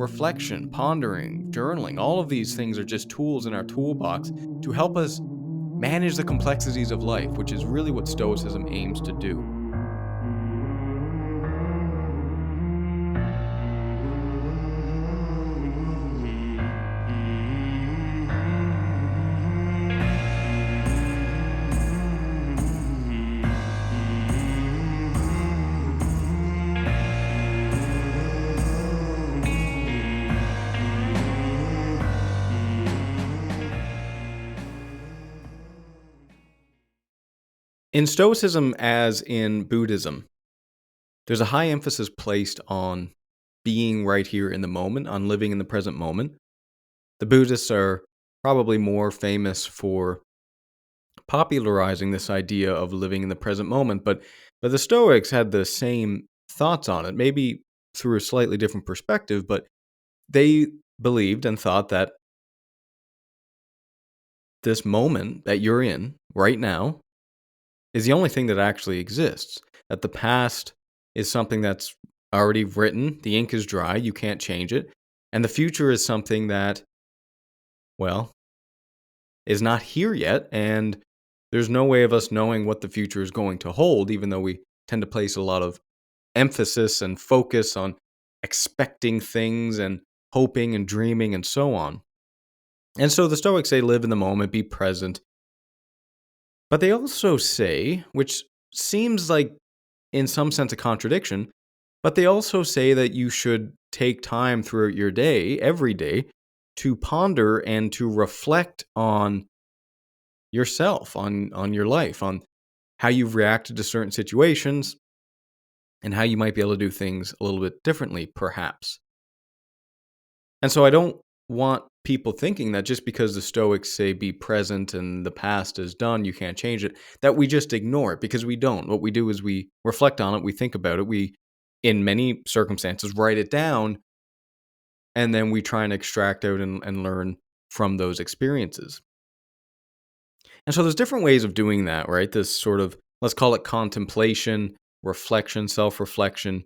reflection, pondering, journaling, all of these things are just tools in our toolbox to help us manage the complexities of life, which is really what Stoicism aims to do. In Stoicism, as in Buddhism, there's a high emphasis placed on being right here in the moment, on living in the present moment. The Buddhists are probably more famous for popularizing this idea of living in the present moment, but the Stoics had the same thoughts on it, maybe through a slightly different perspective, but they believed and thought that this moment that you're in right now is the only thing that actually exists. That the past is something that's already written, the ink is dry, you can't change it. And the future is something that, well, is not here yet. And there's no way of us knowing what the future is going to hold, even though we tend to place a lot of emphasis and focus on expecting things and hoping and dreaming and so on. And so the Stoics say live in the moment, be present. But they also say, which seems like in some sense a contradiction, but they also say that you should take time throughout your day, every day, to ponder and to reflect on yourself, on your life, on how you've reacted to certain situations, and how you might be able to do things a little bit differently, perhaps. And so I don't want people thinking that just because the Stoics say be present and the past is done, you can't change it, that we just ignore it, because we don't. What we do is we reflect on it, we think about it, we, in many circumstances, write it down, and then we try and extract out and learn from those experiences. And so there's different ways of doing that, right? This sort of, let's call it contemplation, reflection, self-reflection.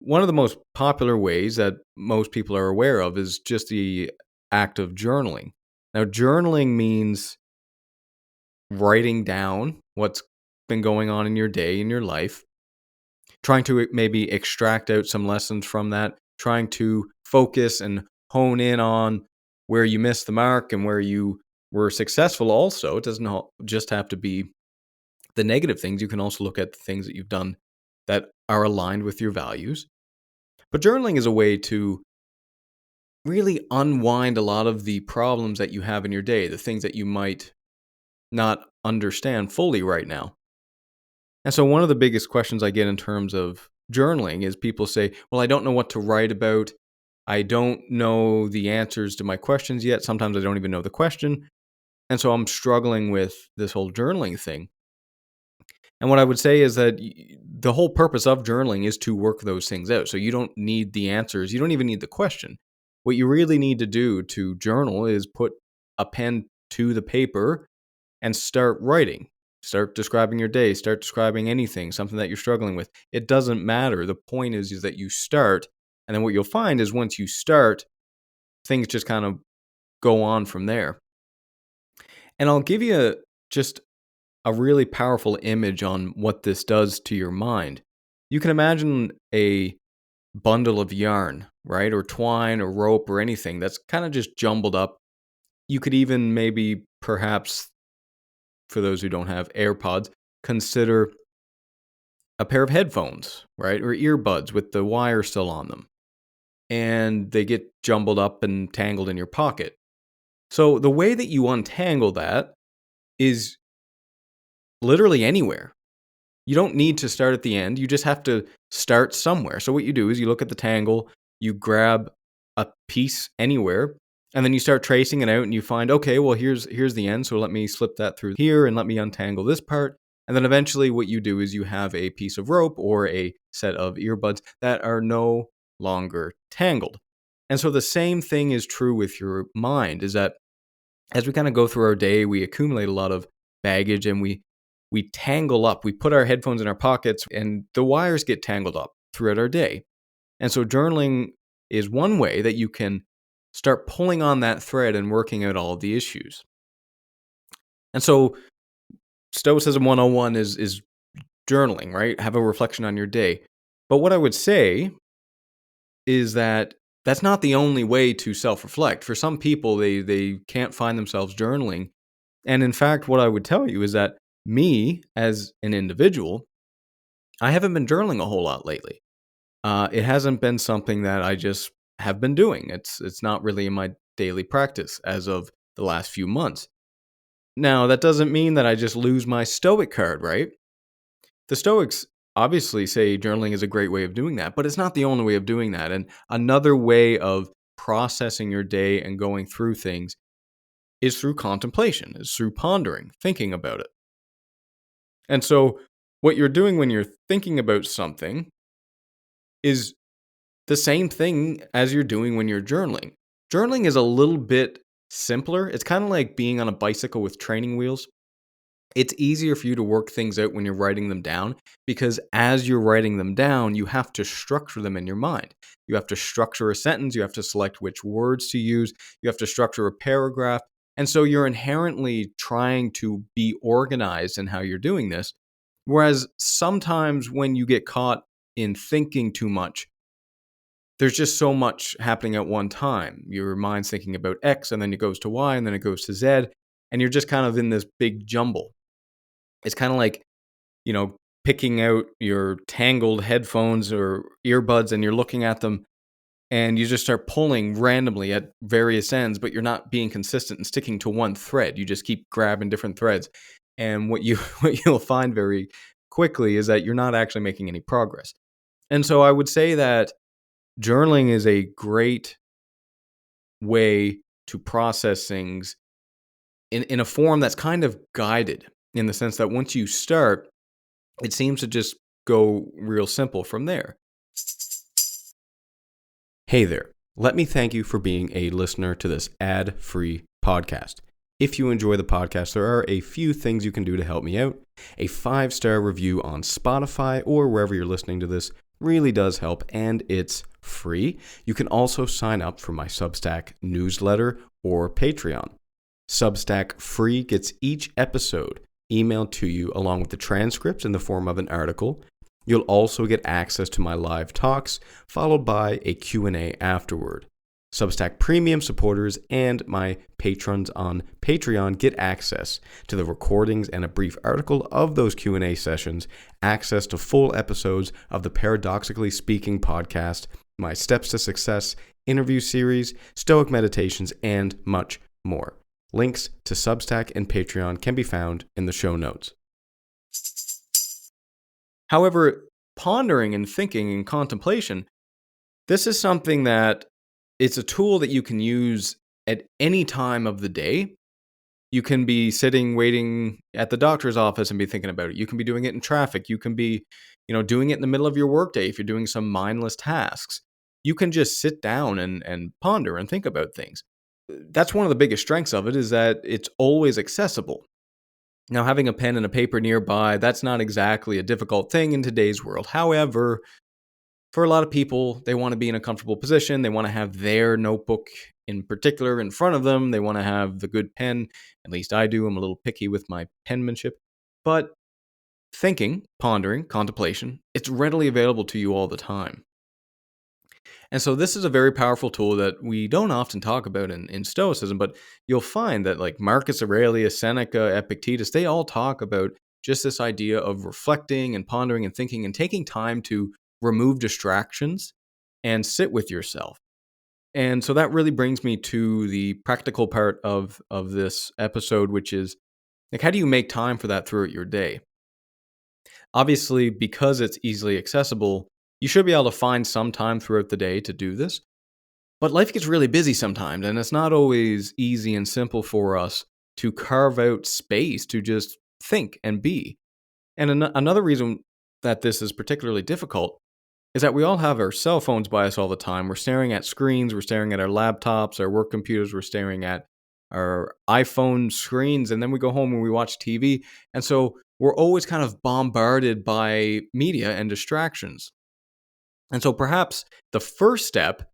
One of the most popular ways that most people are aware of is just the act of journaling. Now, journaling means writing down what's been going on in your day, in your life, trying to maybe extract out some lessons from that, trying to focus and hone in on where you missed the mark and where you were successful also. It doesn't just have to be the negative things. You can also look at the things that you've done that are aligned with your values. But journaling is a way to really unwind a lot of the problems that you have in your day, the things that you might not understand fully right now. And so one of the biggest questions I get in terms of journaling is people say, well, I don't know what to write about. I don't know the answers to my questions yet. Sometimes I don't even know the question. And so I'm struggling with this whole journaling thing. And what I would say is that the whole purpose of journaling is to work those things out. So you don't need the answers. You don't even need the question. What you really need to do to journal is put a pen to the paper and start writing. Start describing your day. Start describing anything, something that you're struggling with. It doesn't matter. The point is that you start. And then what you'll find is once you start, things just kind of go on from there. And I'll give you just a really powerful image on what this does to your mind. You can imagine a bundle of yarn, right? Or twine or rope or anything that's kind of just jumbled up. You could even maybe, perhaps, for those who don't have AirPods, consider a pair of headphones, right? Or earbuds with the wire still on them. And they get jumbled up and tangled in your pocket. So the way that you untangle that is literally anywhere. You don't need to start at the end. You just have to start somewhere. So what you do is you look at the tangle, you grab a piece anywhere, and then you start tracing it out and you find, okay, well, here's the end. So let me slip that through here and let me untangle this part. And then eventually what you do is you have a piece of rope or a set of earbuds that are no longer tangled. And so the same thing is true with your mind, is that as we kind of go through our day, we accumulate a lot of baggage and we tangle up. We put our headphones in our pockets and the wires get tangled up throughout our day. And so journaling is one way that you can start pulling on that thread and working out all of the issues. And so Stoicism 101 is journaling, right? Have a reflection on your day. But what I would say is that that's not the only way to self-reflect. For some people, they can't find themselves journaling. And in fact, what I would tell you is that me as an individual, I haven't been journaling a whole lot lately. It hasn't been something that I just have been doing. It's not really in my daily practice as of the last few months. Now, that doesn't mean that I just lose my Stoic card, right? The Stoics obviously say journaling is a great way of doing that, but it's not the only way of doing that. And another way of processing your day and going through things is through contemplation, is through pondering, thinking about it. And so, what you're doing when you're thinking about something is the same thing as you're doing when you're journaling. Journaling is a little bit simpler. It's kind of like being on a bicycle with training wheels. It's easier for you to work things out when you're writing them down because as you're writing them down, you have to structure them in your mind. You have to structure a sentence, you have to select which words to use, you have to structure a paragraph. And so you're inherently trying to be organized in how you're doing this. Whereas sometimes when you get caught in thinking too much, there's just so much happening at one time. Your mind's thinking about X and then it goes to Y and then it goes to Z. And you're just kind of in this big jumble. It's kind of like, picking out your tangled headphones or earbuds and you're looking at them and you just start pulling randomly at various ends, but you're not being consistent and sticking to one thread. You just keep grabbing different threads. And what you'll find very quickly is that you're not actually making any progress. And so I would say that journaling is a great way to process things in a form that's kind of guided in the sense that once you start, it seems to just go real simple from there. Hey there. Let me thank you for being a listener to this ad-free podcast. If you enjoy the podcast, there are a few things you can do to help me out. A 5-star review on Spotify or wherever you're listening to this really does help, and it's free. You can also sign up for my Substack newsletter or Patreon. Substack free gets each episode emailed to you along with the transcripts in the form of an article. You'll also get access to my live talks, followed by a Q&A afterward. Substack Premium supporters and my patrons on Patreon get access to the recordings and a brief article of those Q&A sessions, access to full episodes of the Paradoxically Speaking podcast, my Steps to Success interview series, Stoic meditations, and much more. Links to Substack and Patreon can be found in the show notes. However, pondering and thinking and contemplation, this is something that it's a tool that you can use at any time of the day. You can be sitting waiting at the doctor's office and be thinking about it. You can be doing it in traffic. You can be, doing it in the middle of your workday if you're doing some mindless tasks. You can just sit down and ponder and think about things. That's one of the biggest strengths of it is that it's always accessible. Now, having a pen and a paper nearby, that's not exactly a difficult thing in today's world. However, for a lot of people, they want to be in a comfortable position. They want to have their notebook in particular in front of them. They want to have the good pen. At least I do. I'm a little picky with my penmanship. But thinking, pondering, contemplation, it's readily available to you all the time. And so this is a very powerful tool that we don't often talk about in Stoicism, but you'll find that like Marcus Aurelius, Seneca, Epictetus, they all talk about just this idea of reflecting and pondering and thinking and taking time to remove distractions and sit with yourself. And so that really brings me to the practical part of this episode, which is like, how do you make time for that throughout your day? Obviously, because it's easily accessible, you should be able to find some time throughout the day to do this. But life gets really busy sometimes, and it's not always easy and simple for us to carve out space to just think and be. And another reason that this is particularly difficult is that we all have our cell phones by us all the time. We're staring at screens, we're staring at our laptops, our work computers, we're staring at our iPhone screens, and then we go home and we watch TV. And so we're always kind of bombarded by media and distractions. And so perhaps the first step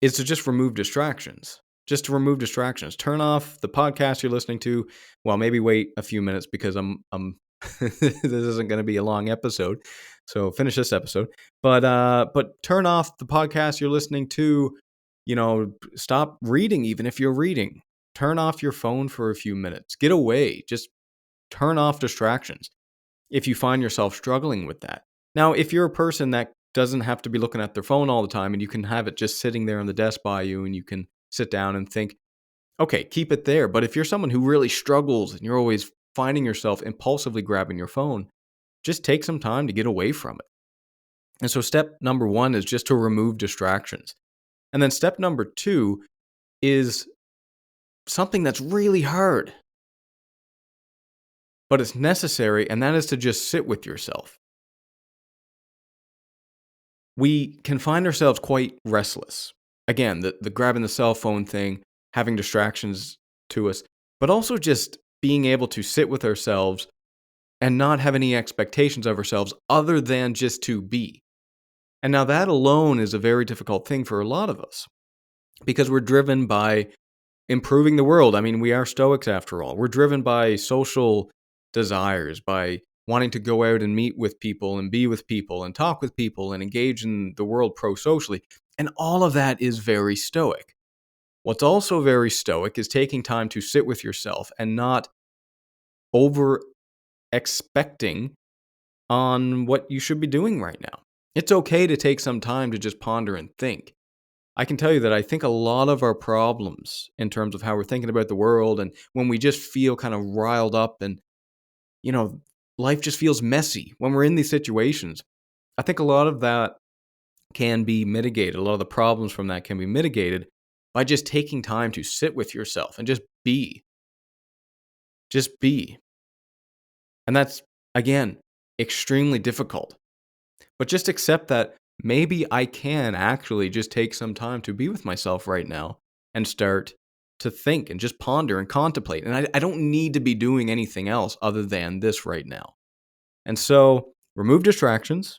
is to just remove distractions. Just to remove distractions. Turn off the podcast you're listening to. Well, maybe wait a few minutes because I'm this isn't going to be a long episode. So finish this episode. But turn off the podcast you're listening to. Stop reading even if you're reading. Turn off your phone for a few minutes. Get away. Just turn off distractions if you find yourself struggling with that. Now, if you're a person that doesn't have to be looking at their phone all the time and you can have it just sitting there on the desk by you and you can sit down and think, okay, keep it there. But if you're someone who really struggles and you're always finding yourself impulsively grabbing your phone, just take some time to get away from it. And so step number 1 is just to remove distractions. And then step number 2 is something that's really hard, but it's necessary, and that is to just sit with yourself. We can find ourselves quite restless. Again, the grabbing the cell phone thing, having distractions to us, but also just being able to sit with ourselves and not have any expectations of ourselves other than just to be. And now that alone is a very difficult thing for a lot of us because we're driven by improving the world. I mean, we are Stoics after all. We're driven by social desires, by wanting to go out and meet with people and be with people and talk with people and engage in the world pro-socially. And all of that is very Stoic. What's also very Stoic is taking time to sit with yourself and not over expecting on what you should be doing right now. It's okay to take some time to just ponder and think. I can tell you that I think a lot of our problems in terms of how we're thinking about the world and when we just feel kind of riled up and, life just feels messy when we're in these situations. I think a lot of that can be mitigated. A lot of the problems from that can be mitigated by just taking time to sit with yourself and just be. Just be. And that's, again, extremely difficult. But just accept that maybe I can actually just take some time to be with myself right now and start to think and just ponder and contemplate. And I don't need to be doing anything else other than this right now. And so remove distractions,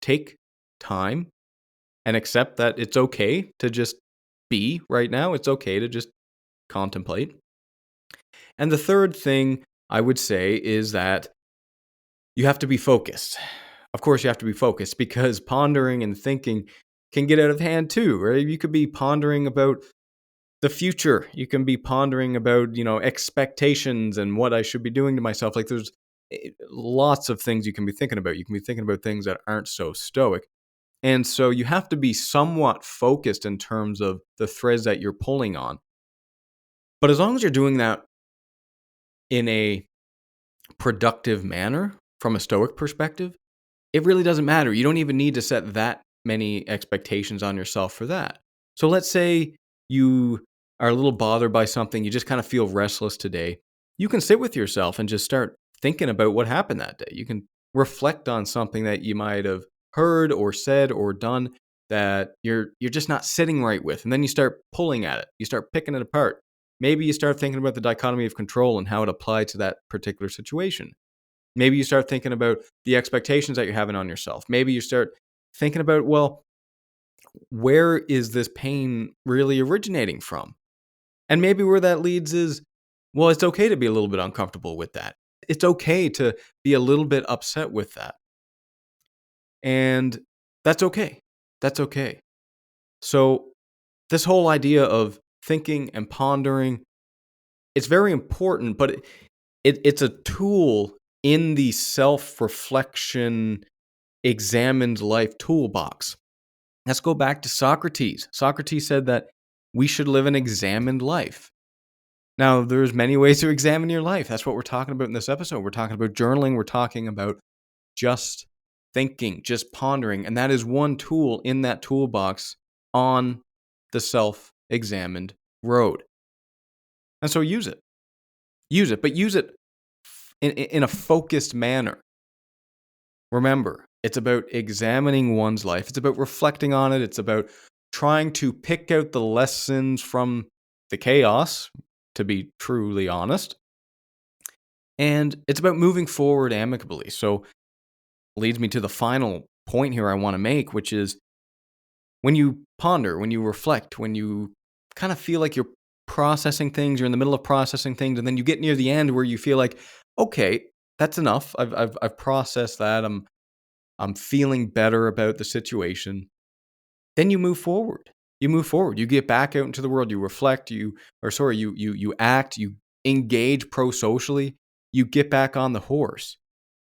take time, and accept that it's okay to just be right now. It's okay to just contemplate. And the third thing I would say is that you have to be focused. Of course, you have to be focused because pondering and thinking can get out of hand too, right? You could be pondering about the future. You can be pondering about, expectations and what I should be doing to myself. Like there's lots of things you can be thinking about. You can be thinking about things that aren't so Stoic. And so you have to be somewhat focused in terms of the threads that you're pulling on. But as long as you're doing that in a productive manner from a Stoic perspective, it really doesn't matter. You don't even need to set that many expectations on yourself for that. So let's say you are a little bothered by something, you just kind of feel restless today. You can sit with yourself and just start thinking about what happened that day. You can reflect on something that you might have heard or said or done that you're just not sitting right with. And then you start pulling at it. You start picking it apart. Maybe you start thinking about the dichotomy of control and how it applied to that particular situation. Maybe you start thinking about the expectations that you're having on yourself. Maybe you start thinking about, well, where is this pain really originating from? And maybe where that leads is, well, it's okay to be a little bit uncomfortable with that. It's okay to be a little bit upset with that. And that's okay. That's okay. So this whole idea of thinking and pondering, it's very important, but it's a tool in the self-reflection, examined life toolbox. Let's go back to Socrates. Socrates said that we should live an examined life. Now, there's many ways to examine your life. That's what we're talking about in this episode. We're talking about journaling. We're talking about just thinking, just pondering. And that is one tool in that toolbox on the self-examined road. And so use it. Use it, but use it in a focused manner. Remember, it's about examining one's life. It's about reflecting on it. It's about trying to pick out the lessons from the chaos, to be truly honest. And it's about moving forward amicably. So leads me to the final point here I want to make, which is when you ponder, when you reflect, when you kind of feel like you're processing things, you're in the middle of processing things, and then you get near the end where you feel like, okay, that's enough. I've processed that. I'm feeling better about the situation. Then you move forward. You move forward. You get back out into the world. You reflect. You act. You engage pro-socially. You get back on the horse.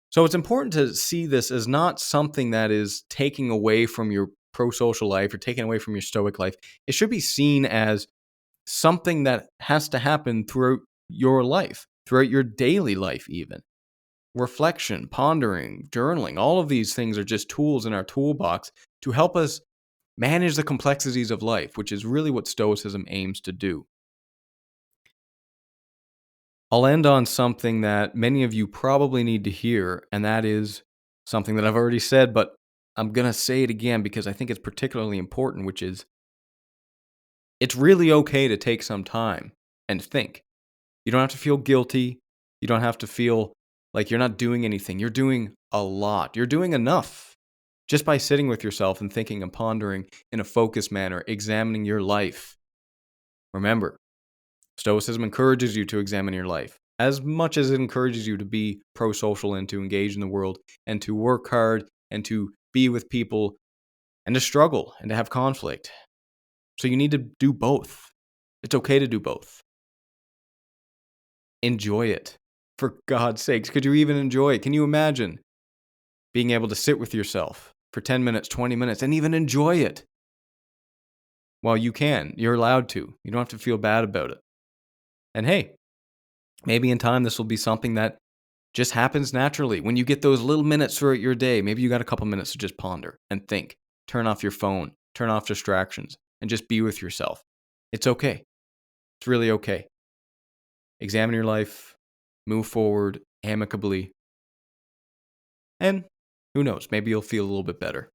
So it's important to see this as not something that is taking away from your pro-social life or taking away from your stoic life. It should be seen as something that has to happen throughout your life, throughout your daily life even. Reflection, pondering, journaling, all of these things are just tools in our toolbox to help us manage the complexities of life, which is really what Stoicism aims to do. I'll end on something that many of you probably need to hear, and that is something that I've already said, but I'm going to say it again because I think it's particularly important, which is it's really okay to take some time and think. You don't have to feel guilty. You don't have to feel like you're not doing anything. You're doing a lot. You're doing enough just by sitting with yourself and thinking and pondering in a focused manner, examining your life. Remember, Stoicism encourages you to examine your life as much as it encourages you to be pro-social and to engage in the world and to work hard and to be with people and to struggle and to have conflict. So you need to do both. It's okay to do both. Enjoy it. For God's sakes, could you even enjoy it? Can you imagine being able to sit with yourself for 10 minutes, 20 minutes, and even enjoy it? Well, you can. You're allowed to. You don't have to feel bad about it. And hey, maybe in time this will be something that just happens naturally. When you get those little minutes throughout your day, maybe you got a couple minutes to just ponder and think. Turn off your phone, turn off distractions, and just be with yourself. It's okay. It's really okay. Examine your life, move forward amicably, and who knows, maybe you'll feel a little bit better.